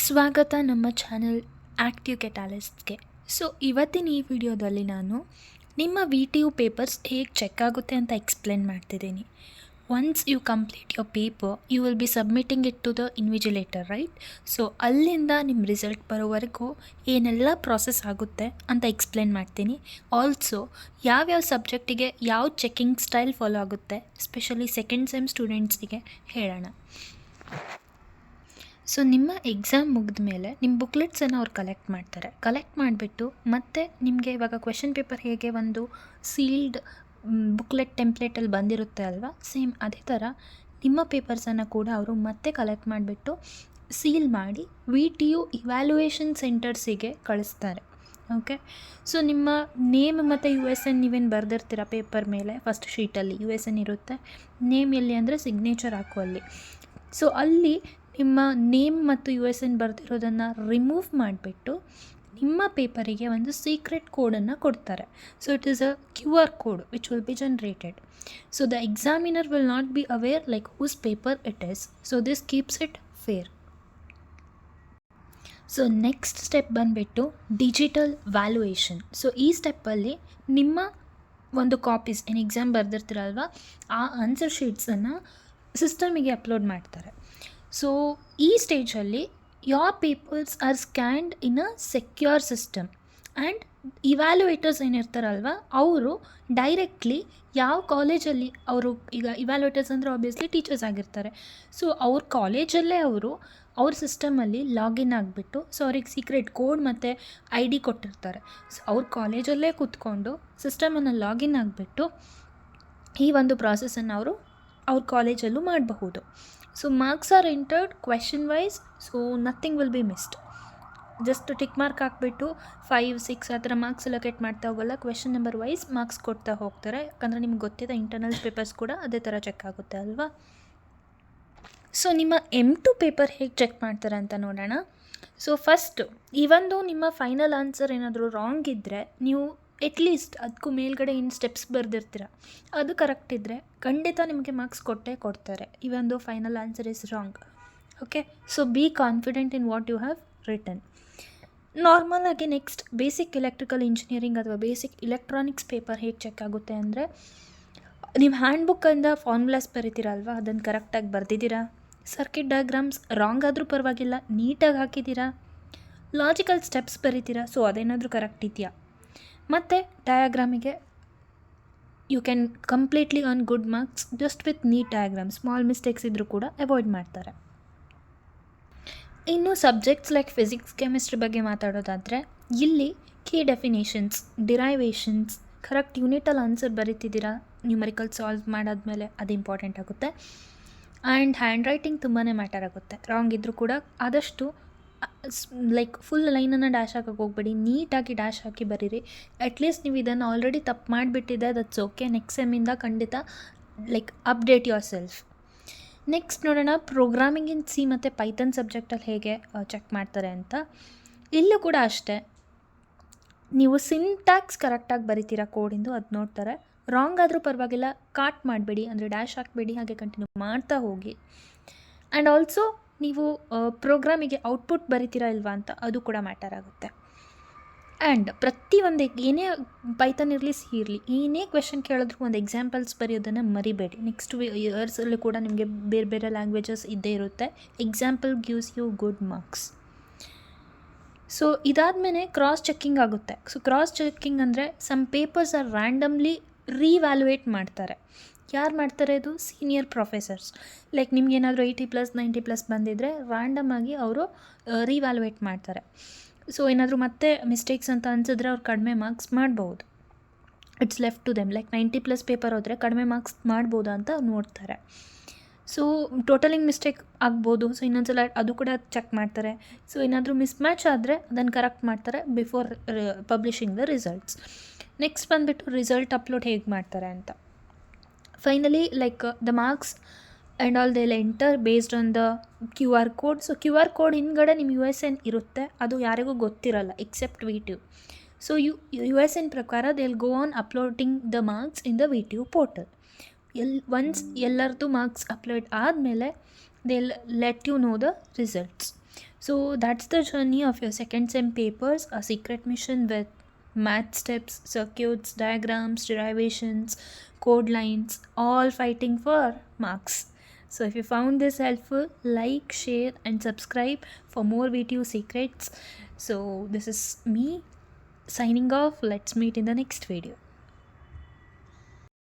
ಸ್ವಾಗತ ನಮ್ಮ channel active ಕೆಟಾಲಿಸ್ಟ್ಗೆ. So ಇವತ್ತಿನ ಈ ವಿಡಿಯೋದಲ್ಲಿ ನಾನು ನಿಮ್ಮ VTU ಪೇಪರ್ಸ್ ಹೇಗೆ ಚೆಕ್ ಆಗುತ್ತೆ ಅಂತ ಎಕ್ಸ್ಪ್ಲೇನ್ ಮಾಡ್ತಿದ್ದೀನಿ. Once you complete your paper you will be submitting it to the invigilator, right? So ಅಲ್ಲಿಂದ ನಿಮ್ಮ ರಿಸಲ್ಟ್ ಬರೋವರೆಗೂ ಏನೆಲ್ಲ ಪ್ರಾಸೆಸ್ ಆಗುತ್ತೆ ಅಂತ ಎಕ್ಸ್ಪ್ಲೇನ್ ಮಾಡ್ತೀನಿ. ಆಲ್ಸೋ ಯಾವ್ಯಾವ ಸಬ್ಜೆಕ್ಟಿಗೆ ಯಾವ ಚೆಕಿಂಗ್ ಸ್ಟೈಲ್ ಫಾಲೋ ಆಗುತ್ತೆ, ಎಸ್ಪೆಷಲಿ ಸೆಕೆಂಡ್ ಸೆಮ್ ಸ್ಟೂಡೆಂಟ್ಸಿಗೆ ಹೇಳೋಣ. ಸೊ ನಿಮ್ಮ ಎಕ್ಸಾಮ್ ಮುಗಿದ ಮೇಲೆ ನಿಮ್ಮ ಬುಕ್ಲೆಟ್ಸನ್ನು ಅವ್ರು ಕಲೆಕ್ಟ್ ಮಾಡಿಬಿಟ್ಟು ಮತ್ತೆ ನಿಮಗೆ ಇವಾಗ ಕ್ವೆಶನ್ ಪೇಪರ್ ಹೇಗೆ ಒಂದು ಸೀಲ್ಡ್ ಬುಕ್ಲೆಟ್ ಟೆಂಪ್ಲೇಟಲ್ಲಿ ಬಂದಿರುತ್ತೆ ಅಲ್ವಾ, ಸೇಮ್ ಅದೇ ಥರ ನಿಮ್ಮ ಪೇಪರ್ಸನ್ನು ಕೂಡ ಅವರು ಮತ್ತೆ ಕಲೆಕ್ಟ್ ಮಾಡಿಬಿಟ್ಟು ಸೀಲ್ ಮಾಡಿ VTU ಇವ್ಯಾಲ್ಯೂಯೇಷನ್ ಸೆಂಟರ್ಸಿಗೆ ಕಳಿಸ್ತಾರೆ. ಓಕೆ, ಸೊ ನಿಮ್ಮ ನೇಮ್ ಮತ್ತು USN ನೀವೇನು ಬರೆದಿರ್ತೀರ ಪೇಪರ್ ಮೇಲೆ ಫಸ್ಟ್ ಶೀಟಲ್ಲಿ USN ಇರುತ್ತೆ. ನೇಮ್ ಎಲ್ಲಿ ಅಂದರೆ ಸಿಗ್ನೇಚರ್ ಹಾಕುವಲ್ಲಿ. ಸೊ ಅಲ್ಲಿ ನಿಮ್ಮ ನೇಮ್ ಮತ್ತು USN ಬರೆದಿರೋದನ್ನು ರಿಮೂವ್ ಮಾಡಿಬಿಟ್ಟು ನಿಮ್ಮ ಪೇಪರಿಗೆ ಒಂದು ಸೀಕ್ರೆಟ್ ಕೋಡನ್ನು ಕೊಡ್ತಾರೆ. So it is a QR code which will be generated. So the examiner will not be aware like whose paper it is. So this keeps it fair. So next step ಬಂದುಬಿಟ್ಟು digital valuation. So ಈ ಸ್ಟೆಪ್ಪಲ್ಲಿ ನಿಮ್ಮ ಒಂದು copies ಏನು exam ಬರೆದಿರ್ತೀರಲ್ವ ಆ answer ಶೀಟ್ಸನ್ನು ಸಿಸ್ಟಮಿಗೆ ಅಪ್ಲೋಡ್ ಮಾಡ್ತಾರೆ. ಸೊ ಈ ಸ್ಟೇಜಲ್ಲಿ your papers are scanned in a secure system and evaluators ಏನಿರ್ತಾರಲ್ವ ಅವರು ಡೈರೆಕ್ಟ್ಲಿ ಯಾವ ಕಾಲೇಜಲ್ಲಿ ಅವರು, ಈಗ ಇವ್ಯಾಲ್ಯೂಯೇಟರ್ಸ್ ಅಂದರೆ ಆಬ್ವಿಯಸ್ಲಿ ಟೀಚರ್ಸ್ ಆಗಿರ್ತಾರೆ. ಸೊ ಅವ್ರ ಕಾಲೇಜಲ್ಲೇ ಅವ್ರ ಸಿಸ್ಟಮಲ್ಲಿ ಲಾಗಿನ್ ಆಗಿಬಿಟ್ಟು, ಸೊ ಅವ್ರಿಗೆ ಸೀಕ್ರೆಟ್ ಕೋಡ್ ಮತ್ತು ID ಕೊಟ್ಟಿರ್ತಾರೆ. ಸೊ ಅವ್ರ ಕಾಲೇಜಲ್ಲೇ ಕೂತ್ಕೊಂಡು ಸಿಸ್ಟಮನ್ನು ಲಾಗಿನ್ ಆಗಿಬಿಟ್ಟು ಈ ಒಂದು ಪ್ರಾಸೆಸನ್ನು ಅವ್ರ ಕಾಲೇಜಲ್ಲೂ ಮಾಡಬಹುದು. So marks are entered question wise, so nothing will be missed. Just tick mark ಹಾಕ್ಬಿಟ್ಟು 5, 6 ಆ ಥರ ಮಾರ್ಕ್ಸ್ ಲೊಕೇಟ್ ಮಾಡ್ತಾ ಹೋಗಲ್ಲ. ಕ್ವೆಶನ್ ನಂಬರ್ ವೈಸ್ ಮಾರ್ಕ್ಸ್ ಕೊಡ್ತಾ ಹೋಗ್ತಾರೆ. ಯಾಕಂದರೆ ನಿಮ್ಗೆ ಗೊತ್ತಿದೆ ಇಂಟರ್ನಲ್ಸ್ ಪೇಪರ್ಸ್ ಕೂಡ ಅದೇ ಥರ ಚೆಕ್ ಆಗುತ್ತೆ ಅಲ್ವಾ. ಸೊ ನಿಮ್ಮ M2 ಪೇಪರ್ ಹೇಗೆ ಚೆಕ್ ಮಾಡ್ತಾರೆ ಅಂತ ನೋಡೋಣ. ಸೊ ಫಸ್ಟ್ ಇವೊಂದು ನಿಮ್ಮ ಫೈನಲ್ ಆನ್ಸರ್ ಏನಾದರೂ ರಾಂಗ್ ಇದ್ದರೆ ನೀವು ಎಟ್ಲೀಸ್ಟ್ ಅದಕ್ಕೂ ಮೇಲ್ಗಡೆ ಏನು ಸ್ಟೆಪ್ಸ್ ಬರೆದಿರ್ತೀರ ಅದು ಕರೆಕ್ಟ್ ಇದ್ದರೆ ಖಂಡಿತ ನಿಮಗೆ ಮಾರ್ಕ್ಸ್ ಕೊಡ್ತಾರೆ. ಇವೊಂದು final answer is wrong. Okay, so be confident in what you have written. Normal ಆಗಿ ನೆಕ್ಸ್ಟ್ ಬೇಸಿಕ್ ಎಲೆಕ್ಟ್ರಿಕಲ್ ಇಂಜಿನಿಯರಿಂಗ್ ಅಥವಾ ಬೇಸಿಕ್ ಇಲೆಕ್ಟ್ರಾನಿಕ್ಸ್ ಪೇಪರ್ ಹೇಗೆ ಚೆಕ್ ಆಗುತ್ತೆ ಅಂದರೆ, ನೀವು ಹ್ಯಾಂಡ್ ಬುಕ್ಕಿಂದ ಫಾರ್ಮುಲಾಸ್ ಬರೀತೀರಲ್ವ ಅದನ್ನು ಕರೆಕ್ಟಾಗಿ ಬರೆದಿದ್ದೀರಾ, ಸರ್ಕ್ಯೂಟ್ ಡಯಾಗ್ರಾಮ್ಸ್ ರಾಂಗ್ ಆದರೂ ಪರವಾಗಿಲ್ಲ ನೀಟಾಗಿ ಹಾಕಿದ್ದೀರಾ, ಲಾಜಿಕಲ್ ಸ್ಟೆಪ್ಸ್ ಬರೀತೀರಾ, ಸೊ ಅದೇನಾದರೂ ಕರೆಕ್ಟ್ ಇದೆಯಾ, ಮತ್ತು ಡಯಾಗ್ರಾಮಿಗೆ you can completely earn good marks just with neat diagram. Small mistakes ಇದ್ದರೂ ಕೂಡ ಅವಾಯ್ಡ್ ಮಾಡ್ತಾರೆ. ಇನ್ನು ಸಬ್ಜೆಕ್ಟ್ಸ್ ಲೈಕ್ ಫಿಸಿಕ್ಸ್, ಕೆಮಿಸ್ಟ್ರಿ ಬಗ್ಗೆ ಮಾತಾಡೋದಾದರೆ ಇಲ್ಲಿ ಕೀ ಡೆಫಿನೇಷನ್ಸ್, ಡಿರೈವೇಷನ್ಸ್ ಕರೆಕ್ಟ್ ಯೂನಿಟಲ್ಲಿ ಆನ್ಸರ್ ಬರೀತಿದ್ದೀರಾ ನ್ಯೂಮರಿಕಲ್ ಸಾಲ್ವ್ ಮಾಡಾದ್ಮೇಲೆ, ಅದು ಇಂಪಾರ್ಟೆಂಟ್ ಆಗುತ್ತೆ. ಆ್ಯಂಡ್ ಹ್ಯಾಂಡ್ ರೈಟಿಂಗ್ ತುಂಬಾ ಮ್ಯಾಟರ್ ಆಗುತ್ತೆ. ರಾಂಗ್ ಇದ್ದರೂ ಕೂಡ ಆದಷ್ಟು ಲೈಕ್ ಫುಲ್ ಲೈನನ್ನು ಡ್ಯಾಶ್ ಹಾಕಕ್ಕೆ ಹೋಗ್ಬೇಡಿ, ನೀಟಾಗಿ ಡ್ಯಾಶ್ ಹಾಕಿ ಬರೀರಿ. ಅಟ್ಲೀಸ್ಟ್ ನೀವು ಇದನ್ನು ಆಲ್ರೆಡಿ ತಪ್ಪು ಮಾಡಿಬಿಟ್ಟಿದೆ, ದಟ್ಸ್ ಓಕೆ. ನೆಕ್ಸ್ಟ್ ಸೆಮ್ಮಿಂದ ಖಂಡಿತ like update your self. Next ನೋಡೋಣ ಪ್ರೋಗ್ರಾಮಿಂಗ್ ಇನ್ C ಮತ್ತು ಪೈಥನ್ ಸಬ್ಜೆಕ್ಟಲ್ಲಿ ಹೇಗೆ ಚೆಕ್ ಮಾಡ್ತಾರೆ ಅಂತ. ಇಲ್ಲೂ ಕೂಡ ಅಷ್ಟೇ, ನೀವು ಸಿಂಟ್ಯಾಕ್ಸ್ ಕರೆಕ್ಟಾಗಿ ಬರಿತೀರಾ ಕೋಡಿಂದು ಅದು ನೋಡ್ತಾರೆ. ರಾಂಗ್ ಆದರೂ ಪರವಾಗಿಲ್ಲ, ಕಾಟ್ ಮಾಡಬೇಡಿ, ಅಂದರೆ ಡ್ಯಾಶ್ ಹಾಕಬೇಡಿ, ಹಾಗೆ ಕಂಟಿನ್ಯೂ ಮಾಡ್ತಾ ಹೋಗಿ. ಆ್ಯಂಡ್ ಆಲ್ಸೋ ನೀವು ಪ್ರೋಗ್ರಾಮಿಗೆ ಔಟ್ಪುಟ್ ಬರಿತೀರಾ ಇಲ್ವಾ ಅಂತ ಅದು ಕೂಡ ಮ್ಯಾಟರ್ ಆಗುತ್ತೆ. ಆ್ಯಂಡ್ ಪ್ರತಿಯೊಂದು ಏನೇ ಪೈಥನ್ ಇರಲಿ C ಇರಲಿ ಏನೇ ಕ್ವೆಶನ್ ಕೇಳಿದ್ರು ಒಂದು ಎಕ್ಸಾಂಪಲ್ಸ್ ಬರೆಯೋದನ್ನು ಮರಿಬೇಡಿ. ನೆಕ್ಸ್ಟ್ ಇಯರ್ಸಲ್ಲಿ ಕೂಡ ನಿಮಗೆ ಬೇರೆ ಬೇರೆ ಲ್ಯಾಂಗ್ವೇಜಸ್ ಇದ್ದೇ ಇರುತ್ತೆ. Example gives you good marks. So ಇದಾದಮೇಲೆ ಕ್ರಾಸ್ ಚೆಕ್ಕಿಂಗ್ ಆಗುತ್ತೆ. ಸೊ ಕ್ರಾಸ್ ಚೆಕ್ಕಿಂಗ್ ಅಂದರೆ some papers are randomly revaluate ಮಾಡ್ತಾರೆ. ಯಾರು ಮಾಡ್ತಾರೆ? ಇದು ಸೀನಿಯರ್ ಪ್ರೊಫೆಸರ್ಸ್. ಲೈಕ್ ನಿಮ್ಗೇನಾದರೂ 80+, 90+ ಬಂದಿದ್ದರೆ ರ್ಯಾಂಡಮ್ ಆಗಿ ಅವರು ರೀವ್ಯಾಲ್ಯೂಯೇಟ್ ಮಾಡ್ತಾರೆ. ಸೊ ಏನಾದರೂ ಮತ್ತೆ ಮಿಸ್ಟೇಕ್ಸ್ ಅಂತ ಅನಿಸಿದ್ರೆ ಅವ್ರು ಕಡಿಮೆ ಮಾರ್ಕ್ಸ್ ಮಾಡ್ಬೋದು. It's left to them. Like 90+ paper ಹೋದರೆ ಕಡಿಮೆ ಮಾರ್ಕ್ಸ್ ಮಾಡ್ಬೋದಾ ಅಂತ ನೋಡ್ತಾರೆ. ಸೊ ಟೋಟಲಿಂಗ್ ಮಿಸ್ಟೇಕ್ ಆಗ್ಬೋದು. ಸೊ ಇನ್ನೊಂದ್ಸಲ ಅದು ಕೂಡ ಚೆಕ್ ಮಾಡ್ತಾರೆ. ಸೊ ಏನಾದರೂ ಮಿಸ್ಮ್ಯಾಚ್ ಆದರೆ ಅದನ್ನು ಕರೆಕ್ಟ್ ಮಾಡ್ತಾರೆ before publishing the results. Next ಬಂದುಬಿಟ್ಟು ರಿಸಲ್ಟ್ ಅಪ್ಲೋಡ್ ಹೇಗೆ ಮಾಡ್ತಾರೆ ಅಂತ. Finally like the marks and all they'll enter based on the QR code. So QR code ಹಿಂದ್ಗಡೆ ನಿಮ್ಮ USN ಇರುತ್ತೆ, ಅದು ಯಾರಿಗೂ ಗೊತ್ತಿರಲ್ಲ ಎಕ್ಸೆಪ್ಟ್ VTU. ಸೊ USN ಪ್ರಕಾರ they will go on uploading the marks in the VTU portal. Once ಎಲ್ಲರದ್ದು marks upload ಆದಮೇಲೆ they let you know the results. So that's the journey of your second sem papers, a secret mission with math steps, circuits, diagrams, derivations, code lines, all fighting for marks. So if you found this helpful, like, share, and subscribe for more VTU secrets. So this is me signing off. Let's meet in the next video.